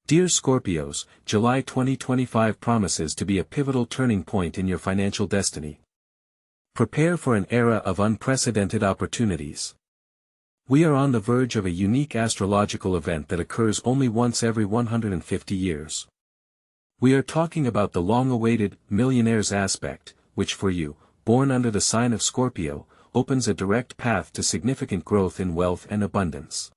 Dear Scorpios, July 2025 promises to be a pivotal turning point in your financial destiny. Prepare for an era of unprecedented opportunities. We are on the verge of a unique astrological event that occurs only once every 150 years. We are talking about the long-awaited Millionaire's aspect, which for you, born under the sign of Scorpio, opens a direct path to significant growth in wealth and abundance.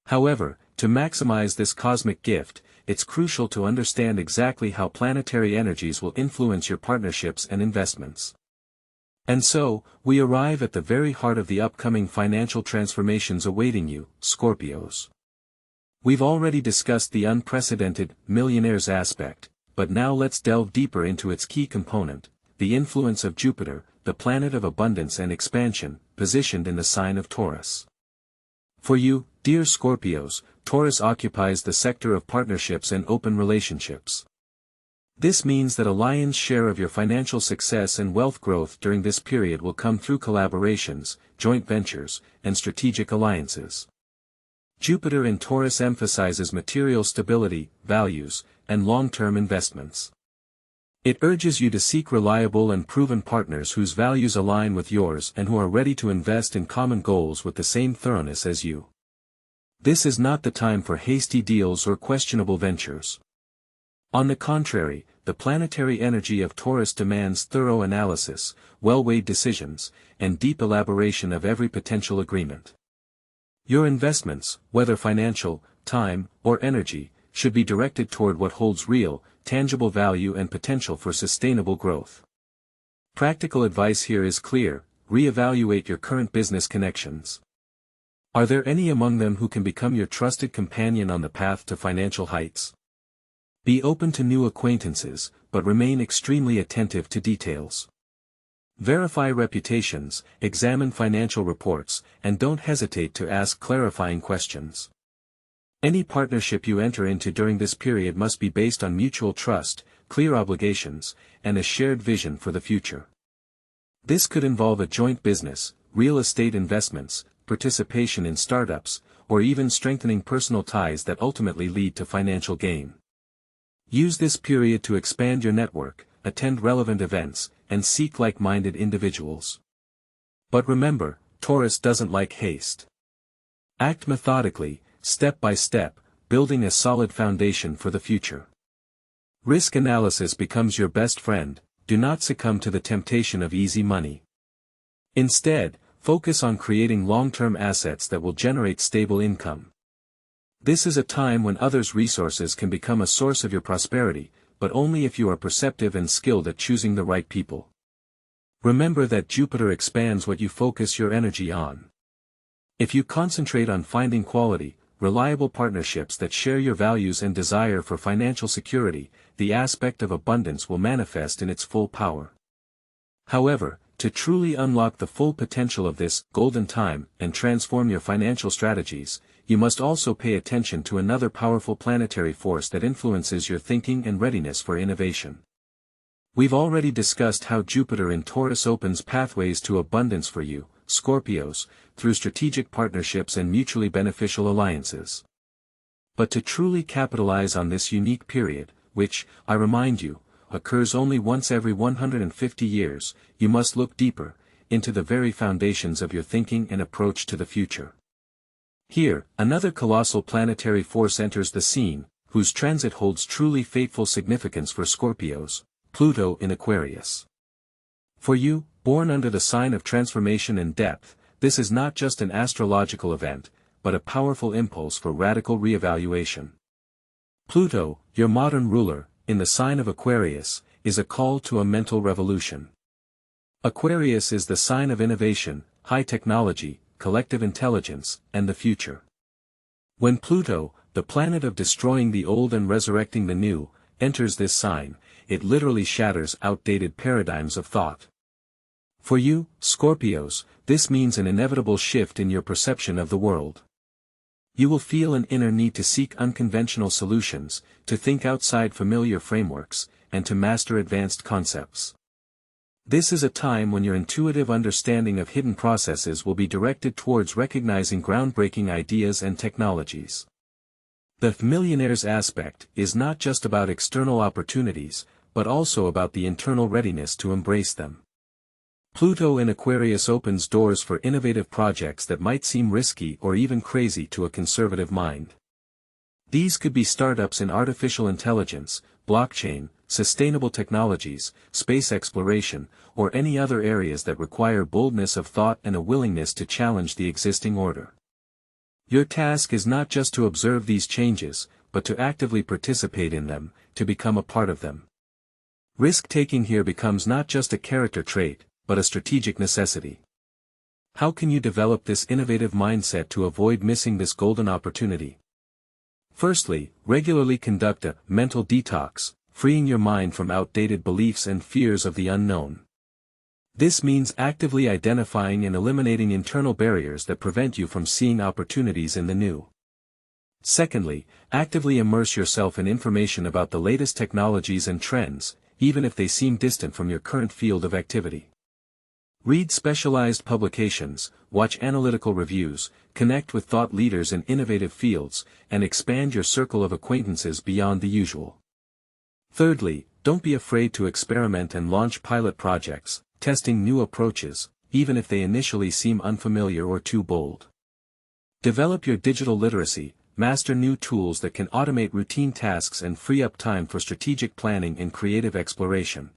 However, to maximize this cosmic gift, it's crucial to understand exactly how planetary energies will influence your partnerships and investments. And so, we arrive at the very heart of the upcoming financial transformations awaiting you, Scorpios. We've already discussed the unprecedented Millionaire's aspect, but now let's delve deeper into its key component, the influence of Jupiter, the planet of abundance and expansion, positioned in the sign of Taurus. For you, dear Scorpios, Taurus occupies the sector of partnerships and open relationships. This means that a lion's share of your financial success and wealth growth during this period will come through collaborations, joint ventures, and strategic alliances. Jupiter in Taurus emphasizes material stability, values, and long-term investments. It urges you to seek reliable and proven partners whose values align with yours and who are ready to invest in common goals with the same thoroughness as you. This is not the time for hasty deals or questionable ventures. On the contrary, the planetary energy of Taurus demands thorough analysis, well-weighed decisions, and deep elaboration of every potential agreement. Your investments, whether financial, time, or energy, should be directed toward what holds real, tangible value and potential for sustainable growth. Practical advice here is clear: reevaluate your current business connections. Are there any among them who can become your trusted companion on the path to financial heights? Be open to new acquaintances, but remain extremely attentive to details. Verify reputations, examine financial reports, and don't hesitate to ask clarifying questions. Any partnership you enter into during this period must be based on mutual trust, clear obligations, and a shared vision for the future. This could involve a joint business, real estate investments, participation in startups, or even strengthening personal ties that ultimately lead to financial gain. Use this period to expand your network, attend relevant events, and seek like-minded individuals. But remember, Taurus doesn't like haste. Act methodically, step by step, building a solid foundation for the future. Risk analysis becomes your best friend. Do not succumb to the temptation of easy money. Instead, focus on creating long-term assets that will generate stable income. This is a time when others' resources can become a source of your prosperity, but only if you are perceptive and skilled at choosing the right people. Remember that Jupiter expands what you focus your energy on. If you concentrate on finding quality, reliable partnerships that share your values and desire for financial security, the aspect of abundance will manifest in its full power. However, to truly unlock the full potential of this golden time and transform your financial strategies, you must also pay attention to another powerful planetary force that influences your thinking and readiness for innovation. We've already discussed how Jupiter in Taurus opens pathways to abundance for you, Scorpios, through strategic partnerships and mutually beneficial alliances. But to truly capitalize on this unique period, which, I remind you, occurs only once every 150 years, you must look deeper, into the very foundations of your thinking and approach to the future. Here, another colossal planetary force enters the scene, whose transit holds truly fateful significance for Scorpios, Pluto in Aquarius. For you, born under the sign of transformation and depth, this is not just an astrological event, but a powerful impulse for radical reevaluation. Pluto, your modern ruler, in the sign of Aquarius, is a call to a mental revolution. Aquarius is the sign of innovation, high technology, collective intelligence, and the future. When Pluto, the planet of destroying the old and resurrecting the new, enters this sign, it literally shatters outdated paradigms of thought. For you, Scorpios, this means an inevitable shift in your perception of the world. You will feel an inner need to seek unconventional solutions, to think outside familiar frameworks, and to master advanced concepts. This is a time when your intuitive understanding of hidden processes will be directed towards recognizing groundbreaking ideas and technologies. The Millionaire's aspect is not just about external opportunities, but also about the internal readiness to embrace them. Pluto in Aquarius opens doors for innovative projects that might seem risky or even crazy to a conservative mind. These could be startups in artificial intelligence, blockchain, sustainable technologies, space exploration, or any other areas that require boldness of thought and a willingness to challenge the existing order. Your task is not just to observe these changes, but to actively participate in them, to become a part of them. Risk-taking here becomes not just a character trait, but a strategic necessity. How can you develop this innovative mindset to avoid missing this golden opportunity? Firstly, regularly conduct a mental detox, freeing your mind from outdated beliefs and fears of the unknown. This means actively identifying and eliminating internal barriers that prevent you from seeing opportunities in the new. Secondly, actively immerse yourself in information about the latest technologies and trends, even if they seem distant from your current field of activity. Read specialized publications, watch analytical reviews, connect with thought leaders in innovative fields, and expand your circle of acquaintances beyond the usual. Thirdly, don't be afraid to experiment and launch pilot projects, testing new approaches, even if they initially seem unfamiliar or too bold. Develop your digital literacy, master new tools that can automate routine tasks and free up time for strategic planning and creative exploration.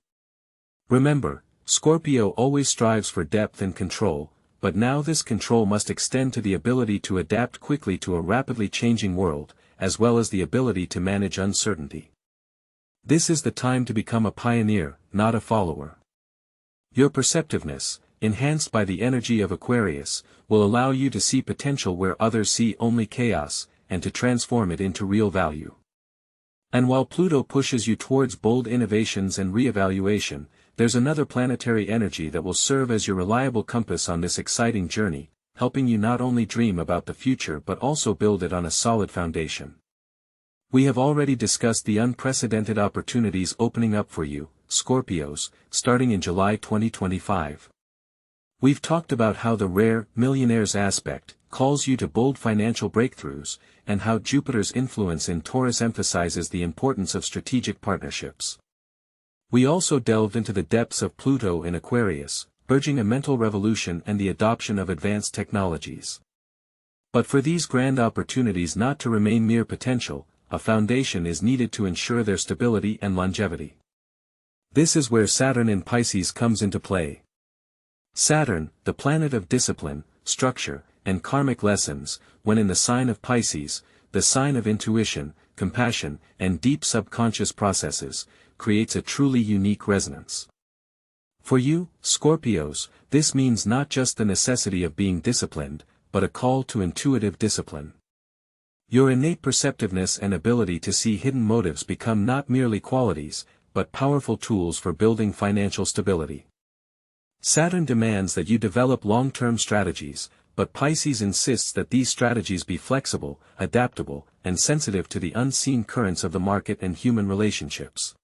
Remember, Scorpio always strives for depth and control, but now this control must extend to the ability to adapt quickly to a rapidly changing world, as well as the ability to manage uncertainty. This is the time to become a pioneer, not a follower. Your perceptiveness, enhanced by the energy of Aquarius, will allow you to see potential where others see only chaos, and to transform it into real value. And while Pluto pushes you towards bold innovations and re-evaluation, there's another planetary energy that will serve as your reliable compass on this exciting journey, helping you not only dream about the future but also build it on a solid foundation. We have already discussed the unprecedented opportunities opening up for you, Scorpios, starting in July 2025. We've talked about how the rare Millionaire's aspect calls you to bold financial breakthroughs, and how Jupiter's influence in Taurus emphasizes the importance of strategic partnerships. We also delved into the depths of Pluto in Aquarius, urging a mental revolution and the adoption of advanced technologies. But for these grand opportunities not to remain mere potential, a foundation is needed to ensure their stability and longevity. This is where Saturn in Pisces comes into play. Saturn, the planet of discipline, structure, and karmic lessons, when in the sign of Pisces, the sign of intuition, compassion, and deep subconscious processes, creates a truly unique resonance. For you, Scorpios, this means not just the necessity of being disciplined, but a call to intuitive discipline. Your innate perceptiveness and ability to see hidden motives become not merely qualities, but powerful tools for building financial stability. Saturn demands that you develop long-term strategies, but Pisces insists that these strategies be flexible, adaptable, and sensitive to the unseen currents of the market and human relationships.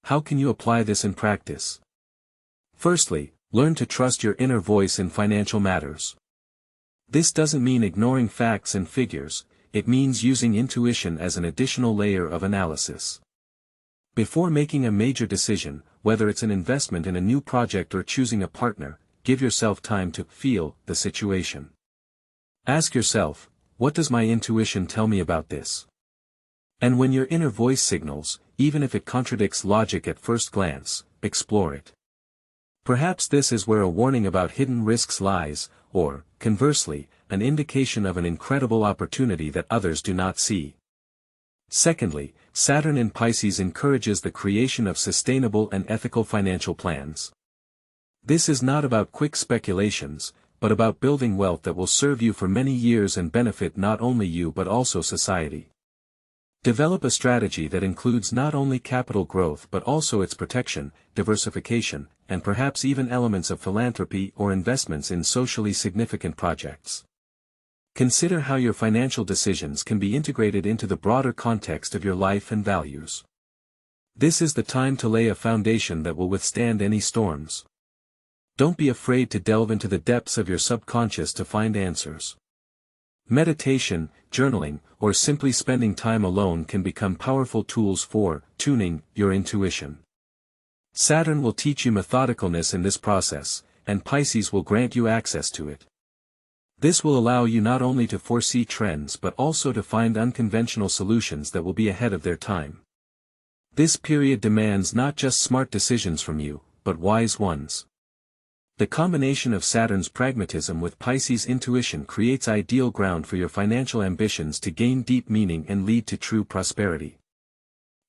How can you apply this in practice? Firstly, learn to trust your inner voice in financial matters. This doesn't mean ignoring facts and figures, it means using intuition as an additional layer of analysis. Before making a major decision, whether it's an investment in a new project or choosing a partner, give yourself time to feel the situation. Ask yourself, what does my intuition tell me about this? And when your inner voice signals, even if it contradicts logic at first glance, explore it. Perhaps this is where a warning about hidden risks lies, or, conversely, an indication of an incredible opportunity that others do not see. Secondly, Saturn in Pisces encourages the creation of sustainable and ethical financial plans. This is not about quick speculations, but about building wealth that will serve you for many years and benefit not only you but also society. Develop a strategy that includes not only capital growth but also its protection, diversification, and perhaps even elements of philanthropy or investments in socially significant projects. Consider how your financial decisions can be integrated into the broader context of your life and values. This is the time to lay a foundation that will withstand any storms. Don't be afraid to delve into the depths of your subconscious to find answers. Meditation, journaling, or simply spending time alone can become powerful tools for tuning your intuition. Saturn will teach you methodicalness in this process, and Pisces will grant you access to it. This will allow you not only to foresee trends but also to find unconventional solutions that will be ahead of their time. This period demands not just smart decisions from you, but wise ones. The combination of Saturn's pragmatism with Pisces' intuition creates ideal ground for your financial ambitions to gain deep meaning and lead to true prosperity.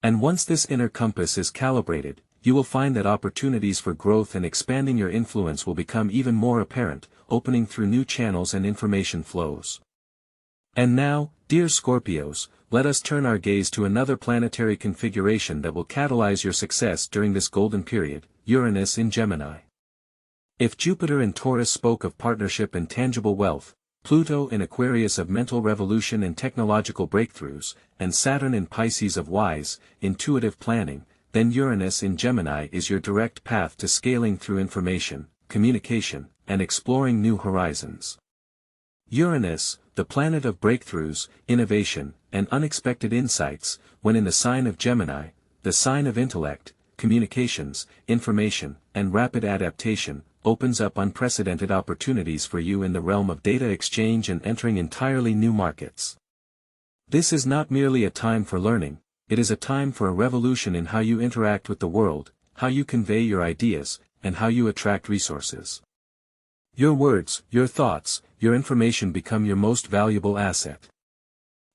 And once this inner compass is calibrated, you will find that opportunities for growth and expanding your influence will become even more apparent, opening through new channels and information flows. And now, dear Scorpios, let us turn our gaze to another planetary configuration that will catalyze your success during this golden period, Uranus in Gemini. If Jupiter in Taurus spoke of partnership and tangible wealth, Pluto in Aquarius of mental revolution and technological breakthroughs, and Saturn in Pisces of wise, intuitive planning, then Uranus in Gemini is your direct path to scaling through information, communication, and exploring new horizons. Uranus, the planet of breakthroughs, innovation, and unexpected insights, when in the sign of Gemini, the sign of intellect, communications, information, and rapid adaptation, opens up unprecedented opportunities for you in the realm of data exchange and entering entirely new markets. This is not merely a time for learning, it is a time for a revolution in how you interact with the world, how you convey your ideas, and how you attract resources. Your words, your thoughts, your information become your most valuable asset.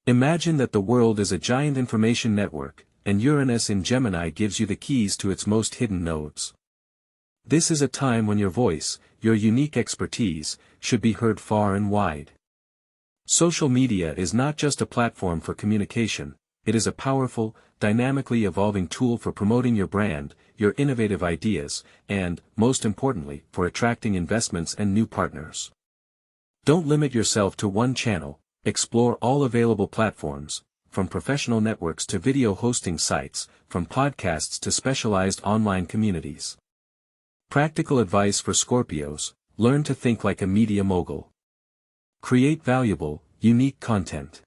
Imagine that the world is a giant information network, and Uranus in Gemini gives you the keys to its most hidden nodes. This is a time when your voice, your unique expertise, should be heard far and wide. Social media is not just a platform for communication, it is a powerful, dynamically evolving tool for promoting your brand, your innovative ideas, and, most importantly, for attracting investments and new partners. Don't limit yourself to one channel, explore all available platforms, from professional networks to video hosting sites, from podcasts to specialized online communities. Practical advice for Scorpios: learn to think like a media mogul. Create valuable, unique content.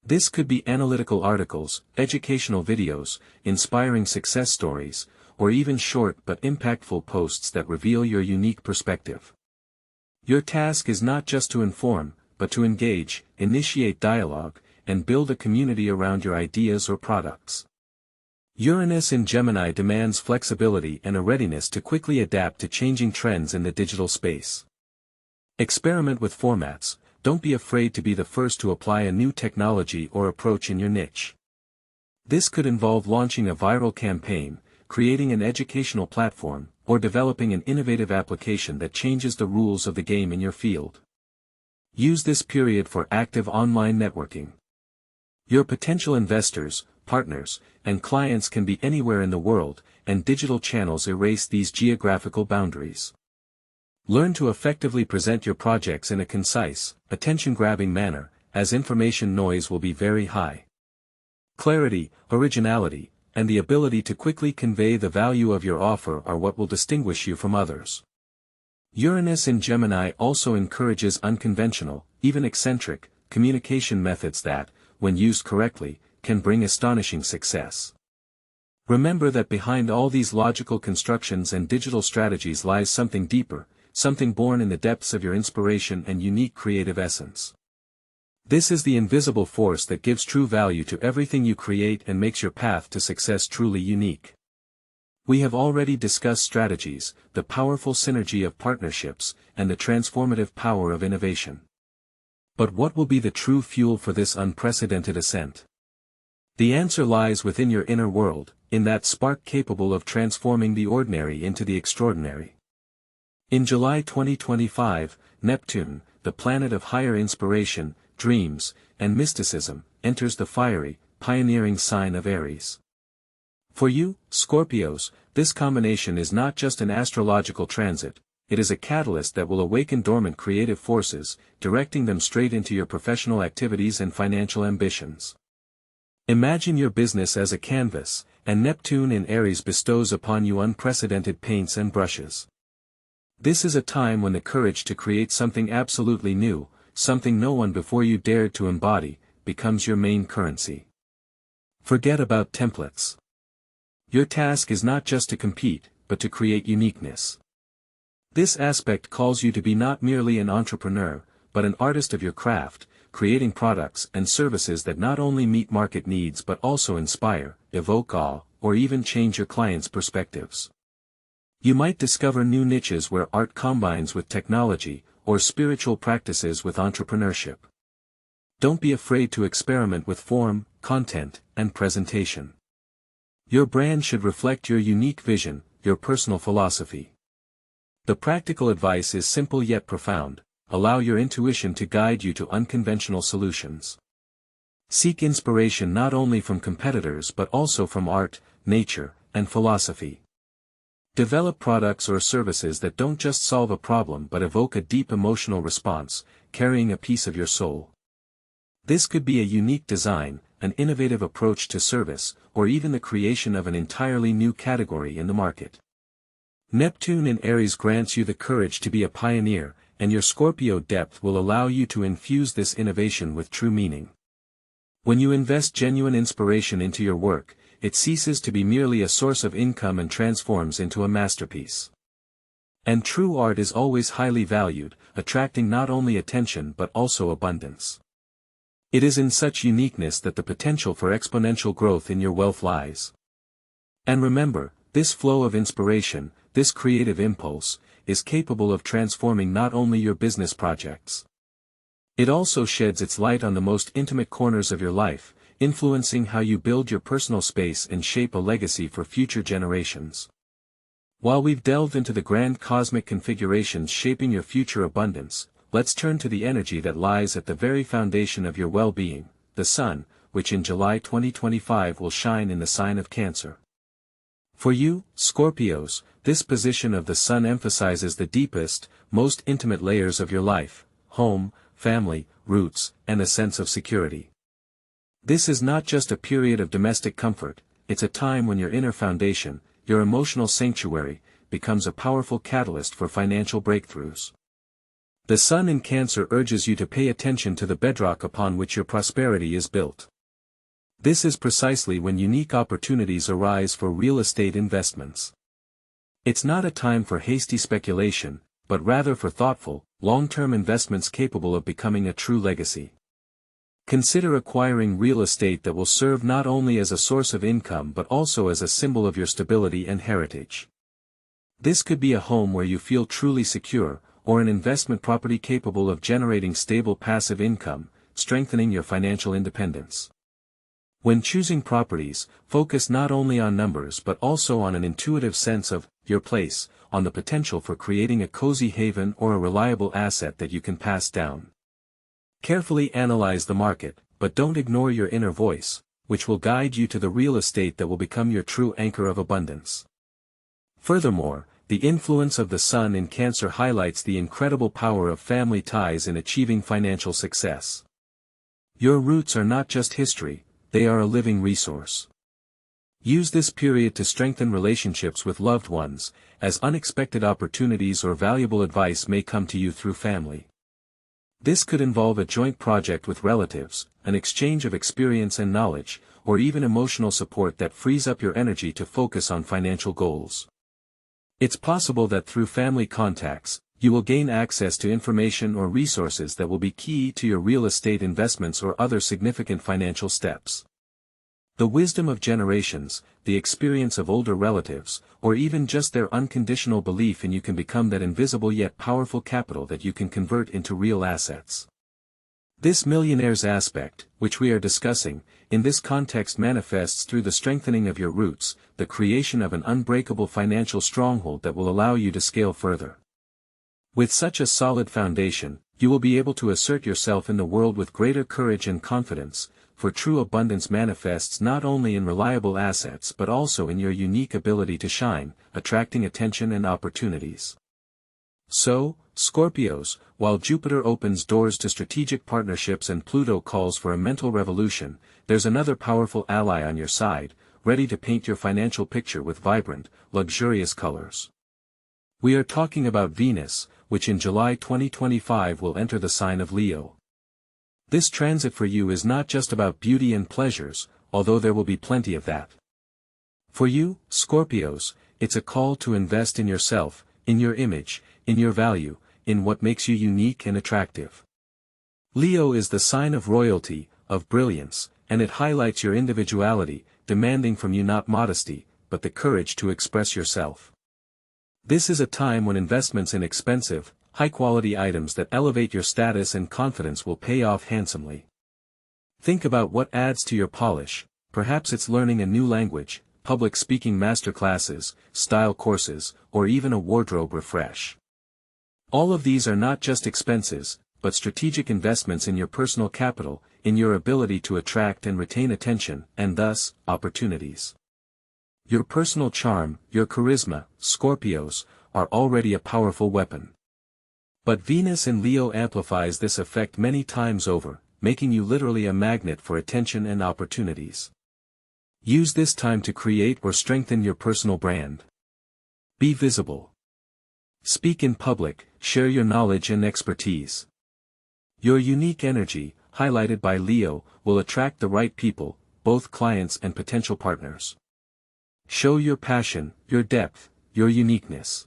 This could be analytical articles, educational videos, inspiring success stories, or even short but impactful posts that reveal your unique perspective. Your task is not just to inform, but to engage, initiate dialogue, and build a community around your ideas or products. Uranus in Gemini demands flexibility and a readiness to quickly adapt to changing trends in the digital space. Experiment with formats, don't be afraid to be the first to apply a new technology or approach in your niche. This could involve launching a viral campaign, creating an educational platform, or developing an innovative application that changes the rules of the game in your field. Use this period for active online networking. Your potential investors, partners, and clients can be anywhere in the world, and digital channels erase these geographical boundaries. Learn to effectively present your projects in a concise, attention-grabbing manner, as information noise will be very high. Clarity, originality, and the ability to quickly convey the value of your offer are what will distinguish you from others. Uranus in Gemini also encourages unconventional, even eccentric, communication methods that, when used correctly, can bring astonishing success. Remember that behind all these logical constructions and digital strategies lies something deeper, something born in the depths of your inspiration and unique creative essence. This is the invisible force that gives true value to everything you create and makes your path to success truly unique. We have already discussed strategies, the powerful synergy of partnerships, and the transformative power of innovation. But what will be the true fuel for this unprecedented ascent? The answer lies within your inner world, in that spark capable of transforming the ordinary into the extraordinary. In July 2025, Neptune, the planet of higher inspiration, dreams, and mysticism, enters the fiery, pioneering sign of Aries. For you, Scorpios, this combination is not just an astrological transit, it is a catalyst that will awaken dormant creative forces, directing them straight into your professional activities and financial ambitions. Imagine your business as a canvas, and Neptune in Aries bestows upon you unprecedented paints and brushes. This is a time when the courage to create something absolutely new, something no one before you dared to embody, becomes your main currency. Forget about templates. Your task is not just to compete, but to create uniqueness. This aspect calls you to be not merely an entrepreneur, but an artist of your craft, creating products and services that not only meet market needs but also inspire, evoke awe, or even change your clients' perspectives. You might discover new niches where art combines with technology, or spiritual practices with entrepreneurship. Don't be afraid to experiment with form, content, and presentation. Your brand should reflect your unique vision, your personal philosophy. The practical advice is simple yet profound: allow your intuition to guide you to unconventional solutions. Seek inspiration not only from competitors but also from art, nature, and philosophy. Develop products or services that don't just solve a problem but evoke a deep emotional response, carrying a piece of your soul. This could be a unique design, an innovative approach to service, or even the creation of an entirely new category in the market. Neptune in Aries grants you the courage to be a pioneer, and your Scorpio depth will allow you to infuse this innovation with true meaning. When you invest genuine inspiration into your work, it ceases to be merely a source of income and transforms into a masterpiece. And true art is always highly valued, attracting not only attention but also abundance. It is in such uniqueness that the potential for exponential growth in your wealth lies. And remember, this flow of inspiration, this creative impulse, is capable of transforming not only your business projects. It also sheds its light on the most intimate corners of your life, influencing how you build your personal space and shape a legacy for future generations. While we've delved into the grand cosmic configurations shaping your future abundance, let's turn to the energy that lies at the very foundation of your well-being, the Sun, which in July 2025 will shine in the sign of Cancer. For you, Scorpios, this position of the Sun emphasizes the deepest, most intimate layers of your life: home, family, roots, and a sense of security. This is not just a period of domestic comfort, it's a time when your inner foundation, your emotional sanctuary, becomes a powerful catalyst for financial breakthroughs. The Sun in Cancer urges you to pay attention to the bedrock upon which your prosperity is built. This is precisely when unique opportunities arise for real estate investments. It's not a time for hasty speculation, but rather for thoughtful, long-term investments capable of becoming a true legacy. Consider acquiring real estate that will serve not only as a source of income but also as a symbol of your stability and heritage. This could be a home where you feel truly secure, or an investment property capable of generating stable passive income, strengthening your financial independence. When choosing properties, focus not only on numbers but also on an intuitive sense of your place, on the potential for creating a cozy haven or a reliable asset that you can pass down. Carefully analyze the market, but don't ignore your inner voice, which will guide you to the real estate that will become your true anchor of abundance. Furthermore, the influence of the Sun in Cancer highlights the incredible power of family ties in achieving financial success. Your roots are not just history, they are a living resource. Use this period to strengthen relationships with loved ones, as unexpected opportunities or valuable advice may come to you through family. This could involve a joint project with relatives, an exchange of experience and knowledge, or even emotional support that frees up your energy to focus on financial goals. It's possible that through family contacts, you will gain access to information or resources that will be key to your real estate investments or other significant financial steps. The wisdom of generations, the experience of older relatives, or even just their unconditional belief in you can become that invisible yet powerful capital that you can convert into real assets. This millionaire's aspect, which we are discussing, in this context manifests through the strengthening of your roots, the creation of an unbreakable financial stronghold that will allow you to scale further. With such a solid foundation, you will be able to assert yourself in the world with greater courage and confidence, for true abundance manifests not only in reliable assets but also in your unique ability to shine, attracting attention and opportunities. So, Scorpios, while Jupiter opens doors to strategic partnerships and Pluto calls for a mental revolution, there's another powerful ally on your side, ready to paint your financial picture with vibrant, luxurious colors. We are talking about Venus, which in July 2025 will enter the sign of Leo. This transit for you is not just about beauty and pleasures, although there will be plenty of that. For you, Scorpios, it's a call to invest in yourself, in your image, in your value, in what makes you unique and attractive. Leo is the sign of royalty, of brilliance, and it highlights your individuality, demanding from you not modesty, but the courage to express yourself. This is a time when investments in expensive, high-quality items that elevate your status and confidence will pay off handsomely. Think about what adds to your polish. Perhaps it's learning a new language, public speaking masterclasses, style courses, or even a wardrobe refresh. All of these are not just expenses, but strategic investments in your personal capital, in your ability to attract and retain attention, and thus, opportunities. Your personal charm, your charisma, Scorpios, are already a powerful weapon. But Venus in Leo amplifies this effect many times over, making you literally a magnet for attention and opportunities. Use this time to create or strengthen your personal brand. Be visible. Speak in public, share your knowledge and expertise. Your unique energy, highlighted by Leo, will attract the right people, both clients and potential partners. Show your passion, your depth, your uniqueness.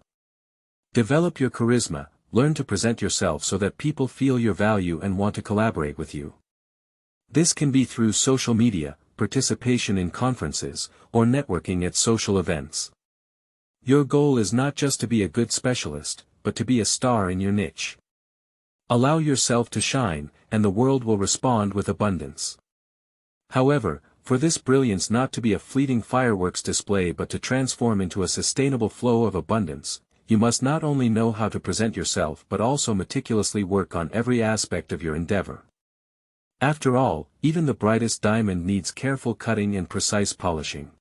Develop your charisma, learn to present yourself so that people feel your value and want to collaborate with you. This can be through social media, participation in conferences, or networking at social events. Your goal is not just to be a good specialist, but to be a star in your niche. Allow yourself to shine, and the world will respond with abundance. However, for this brilliance not to be a fleeting fireworks display but to transform into a sustainable flow of abundance, you must not only know how to present yourself but also meticulously work on every aspect of your endeavor. After all, even the brightest diamond needs careful cutting and precise polishing.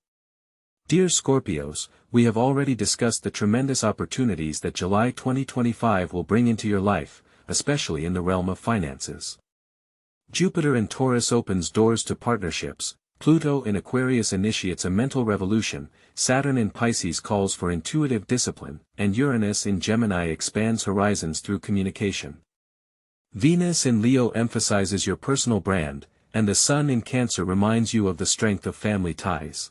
Dear Scorpios, we have already discussed the tremendous opportunities that July 2025 will bring into your life, especially in the realm of finances. Jupiter in Taurus opens doors to partnerships, Pluto in Aquarius initiates a mental revolution, Saturn in Pisces calls for intuitive discipline, and Uranus in Gemini expands horizons through communication. Venus in Leo emphasizes your personal brand, and the Sun in Cancer reminds you of the strength of family ties.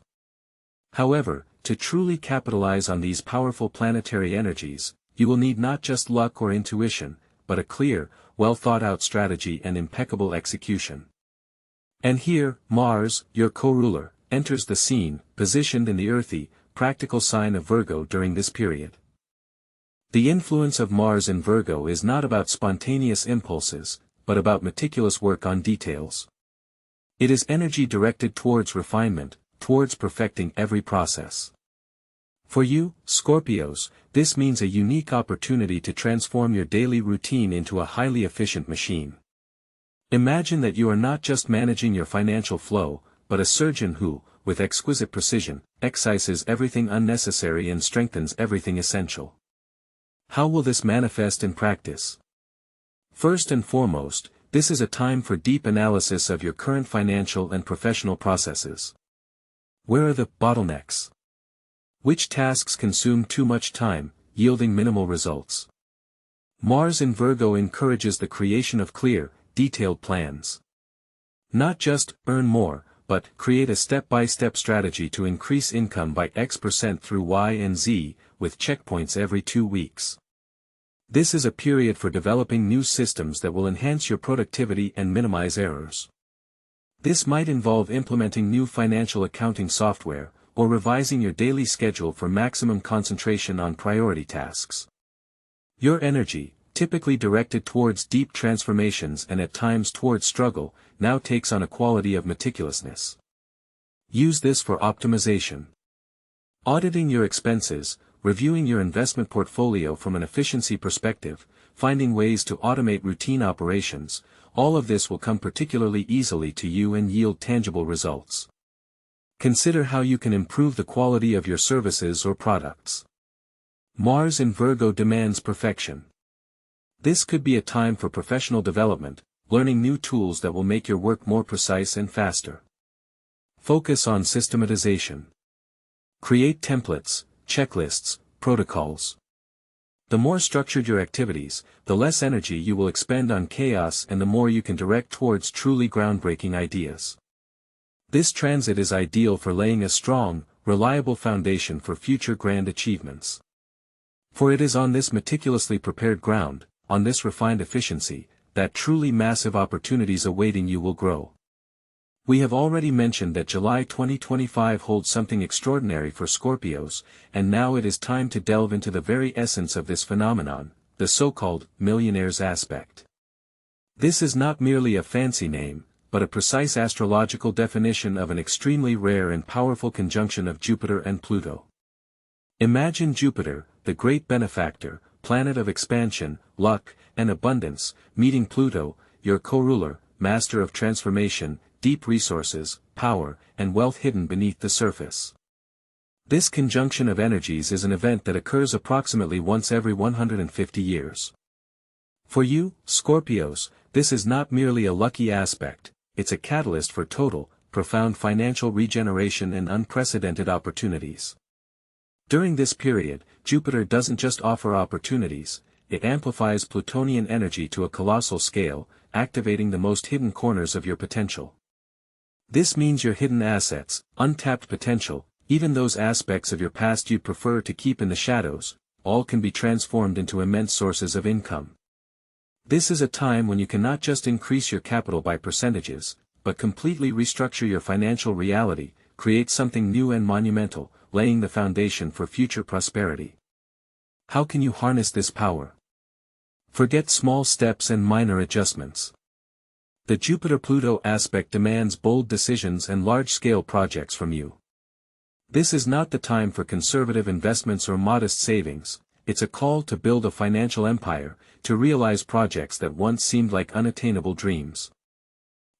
However, to truly capitalize on these powerful planetary energies, you will need not just luck or intuition, but a clear, well-thought-out strategy and impeccable execution. And here, Mars, your co-ruler, enters the scene, positioned in the earthy, practical sign of Virgo during this period. The influence of Mars in Virgo is not about spontaneous impulses, but about meticulous work on details. It is energy directed towards refinement, towards perfecting every process. For you, Scorpios, this means a unique opportunity to transform your daily routine into a highly efficient machine. Imagine that you are not just managing your financial flow, but a surgeon who, with exquisite precision, excises everything unnecessary and strengthens everything essential. How will this manifest in practice? First and foremost, this is a time for deep analysis of your current financial and professional processes. Where are the bottlenecks? Which tasks consume too much time, yielding minimal results? Mars in Virgo encourages the creation of clear, detailed plans. Not just earn more, but create a step-by-step strategy to increase income by X% through Y and Z, with checkpoints every 2 weeks. This is a period for developing new systems that will enhance your productivity and minimize errors. This might involve implementing new financial accounting software, or revising your daily schedule for maximum concentration on priority tasks. Your energy, typically directed towards deep transformations and at times towards struggle, now takes on a quality of meticulousness. Use this for optimization. Auditing your expenses, reviewing your investment portfolio from an efficiency perspective, finding ways to automate routine operations, all of this will come particularly easily to you and yield tangible results. Consider how you can improve the quality of your services or products. Mars in Virgo demands perfection. This could be a time for professional development, learning new tools that will make your work more precise and faster. Focus on systematization. Create templates, checklists, protocols. The more structured your activities, the less energy you will expend on chaos and the more you can direct towards truly groundbreaking ideas. This transit is ideal for laying a strong, reliable foundation for future grand achievements. For it is on this meticulously prepared ground, on this refined efficiency, that truly massive opportunities awaiting you will grow. We have already mentioned that July 2025 holds something extraordinary for Scorpios, and now it is time to delve into the very essence of this phenomenon, the so-called Millionaire's aspect. This is not merely a fancy name, but a precise astrological definition of an extremely rare and powerful conjunction of Jupiter and Pluto. Imagine Jupiter, the great benefactor, planet of expansion, luck, and abundance, meeting Pluto, your co-ruler, master of transformation, deep resources, power, and wealth hidden beneath the surface. This conjunction of energies is an event that occurs approximately once every 150 years. For you, Scorpios, this is not merely a lucky aspect, it's a catalyst for total, profound financial regeneration and unprecedented opportunities. During this period, Jupiter doesn't just offer opportunities, it amplifies Plutonian energy to a colossal scale, activating the most hidden corners of your potential. This means your hidden assets, untapped potential, even those aspects of your past you'd prefer to keep in the shadows, all can be transformed into immense sources of income. This is a time when you can not just increase your capital by percentages, but completely restructure your financial reality, create something new and monumental, laying the foundation for future prosperity. How can you harness this power? Forget small steps and minor adjustments. The Jupiter-Pluto aspect demands bold decisions and large-scale projects from you. This is not the time for conservative investments or modest savings, it's a call to build a financial empire, to realize projects that once seemed like unattainable dreams.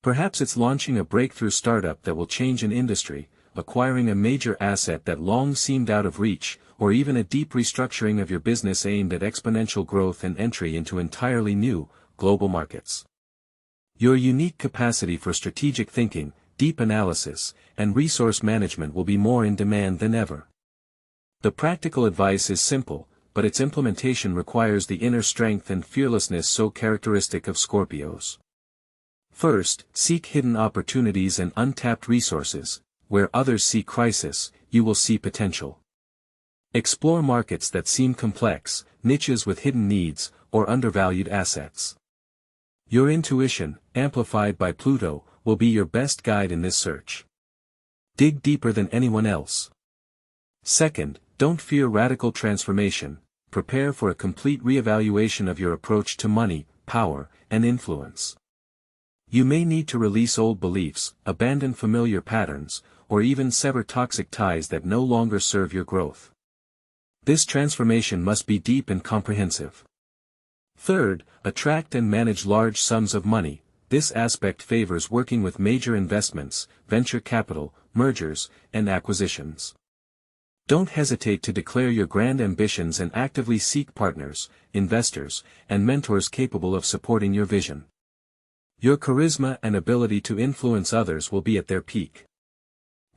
Perhaps it's launching a breakthrough startup that will change an industry, acquiring a major asset that long seemed out of reach, or even a deep restructuring of your business aimed at exponential growth and entry into entirely new, global markets. Your unique capacity for strategic thinking, deep analysis, and resource management will be more in demand than ever. The practical advice is simple, but its implementation requires the inner strength and fearlessness so characteristic of Scorpios. First, seek hidden opportunities and untapped resources. Where others see crisis, you will see potential. Explore markets that seem complex, niches with hidden needs, or undervalued assets. Your intuition, amplified by Pluto, will be your best guide in this search. Dig deeper than anyone else. Second, don't fear radical transformation, prepare for a complete reevaluation of your approach to money, power, and influence. You may need to release old beliefs, abandon familiar patterns, or even sever toxic ties that no longer serve your growth. This transformation must be deep and comprehensive. Third, attract and manage large sums of money. This aspect favors working with major investments, venture capital, mergers, and acquisitions. Don't hesitate to declare your grand ambitions and actively seek partners, investors, and mentors capable of supporting your vision. Your charisma and ability to influence others will be at their peak.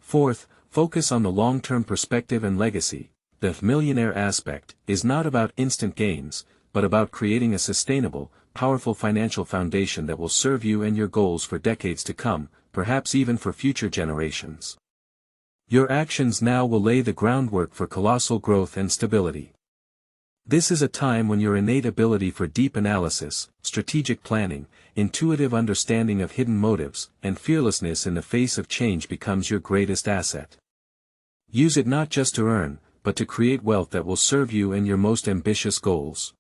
Fourth, focus on the long-term perspective and legacy. The millionaire aspect is not about instant gains, but about creating a sustainable, powerful financial foundation that will serve you and your goals for decades to come, perhaps even for future generations. Your actions now will lay the groundwork for colossal growth and stability. This is a time when your innate ability for deep analysis, strategic planning, intuitive understanding of hidden motives, and fearlessness in the face of change becomes your greatest asset. Use it not just to earn, but to create wealth that will serve you and your most ambitious goals.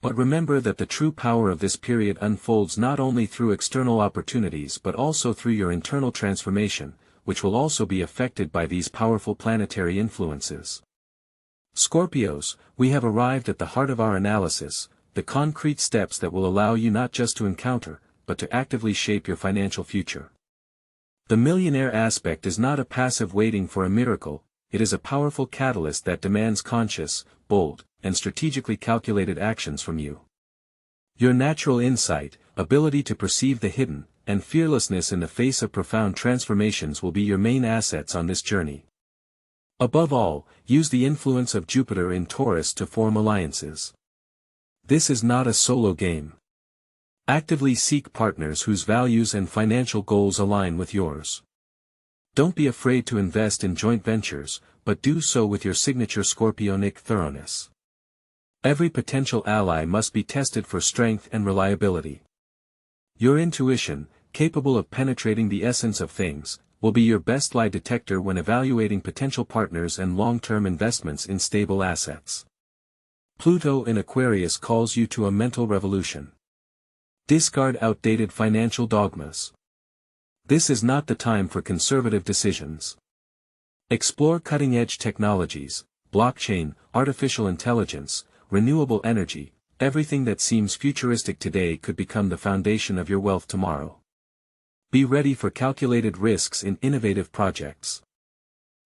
But remember that the true power of this period unfolds not only through external opportunities but also through your internal transformation, which will also be affected by these powerful planetary influences. Scorpios, we have arrived at the heart of our analysis, the concrete steps that will allow you not just to encounter, but to actively shape your financial future. The millionaire aspect is not a passive waiting for a miracle, it is a powerful catalyst that demands conscious, bold, and strategically calculated actions from you. Your natural insight, ability to perceive the hidden, and fearlessness in the face of profound transformations will be your main assets on this journey. Above all, use the influence of Jupiter in Taurus to form alliances. This is not a solo game. Actively seek partners whose values and financial goals align with yours. Don't be afraid to invest in joint ventures, but do so with your signature Scorpionic thoroughness. Every potential ally must be tested for strength and reliability. Your intuition, capable of penetrating the essence of things, will be your best lie detector when evaluating potential partners and long-term investments in stable assets. Pluto in Aquarius calls you to a mental revolution. Discard outdated financial dogmas. This is not the time for conservative decisions. Explore cutting-edge technologies, blockchain, artificial intelligence, renewable energy. Everything that seems futuristic today could become the foundation of your wealth tomorrow. Be ready for calculated risks in innovative projects.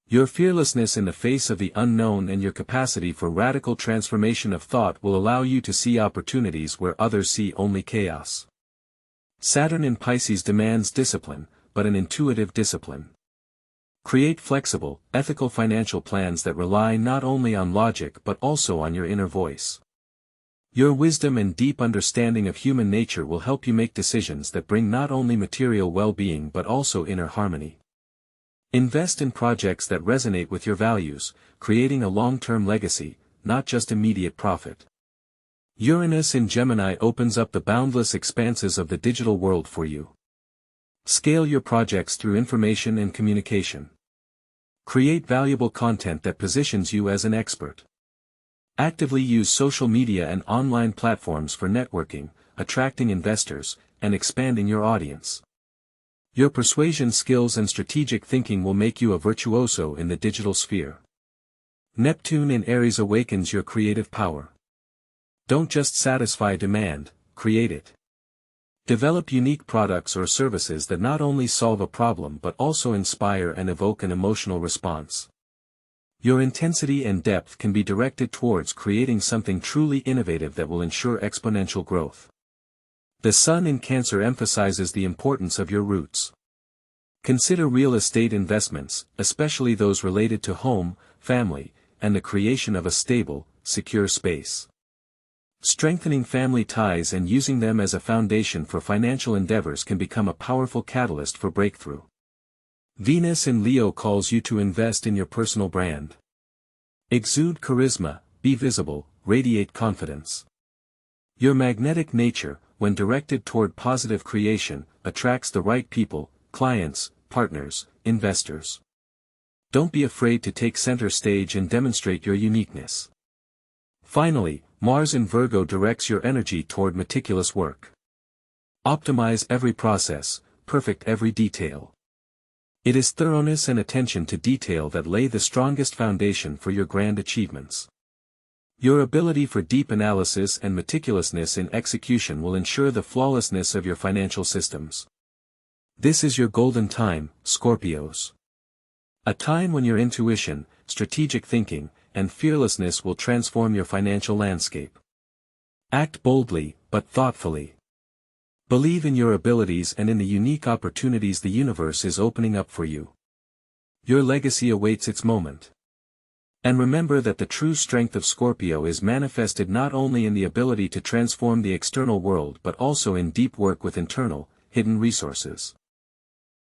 Your fearlessness in the face of the unknown and your capacity for radical transformation of thought will allow you to see opportunities where others see only chaos. Saturn in Pisces demands discipline, but an intuitive discipline. Create flexible, ethical financial plans that rely not only on logic but also on your inner voice. Your wisdom and deep understanding of human nature will help you make decisions that bring not only material well-being but also inner harmony. Invest in projects that resonate with your values, creating a long-term legacy, not just immediate profit. Uranus in Gemini opens up the boundless expanses of the digital world for you. Scale your projects through information and communication. Create valuable content that positions you as an expert. Actively use social media and online platforms for networking, attracting investors, and expanding your audience. Your persuasion skills and strategic thinking will make you a virtuoso in the digital sphere. Neptune in Aries awakens your creative power. Don't just satisfy demand, create it. Develop unique products or services that not only solve a problem but also inspire and evoke an emotional response. Your intensity and depth can be directed towards creating something truly innovative that will ensure exponential growth. The Sun in Cancer emphasizes the importance of your roots. Consider real estate investments, especially those related to home, family, and the creation of a stable, secure space. Strengthening family ties and using them as a foundation for financial endeavors can become a powerful catalyst for breakthrough. Venus in Leo calls you to invest in your personal brand. Exude charisma, be visible, radiate confidence. Your magnetic nature, when directed toward positive creation, attracts the right people, clients, partners, investors. Don't be afraid to take center stage and demonstrate your uniqueness. Finally, Mars in Virgo directs your energy toward meticulous work. Optimize every process, perfect every detail. It is thoroughness and attention to detail that lay the strongest foundation for your grand achievements. Your ability for deep analysis and meticulousness in execution will ensure the flawlessness of your financial systems. This is your golden time, Scorpios. A time when your intuition, strategic thinking, and fearlessness will transform your financial landscape. Act boldly, but thoughtfully. Believe in your abilities and in the unique opportunities the universe is opening up for you. Your legacy awaits its moment. And remember that the true strength of Scorpio is manifested not only in the ability to transform the external world but also in deep work with internal, hidden resources.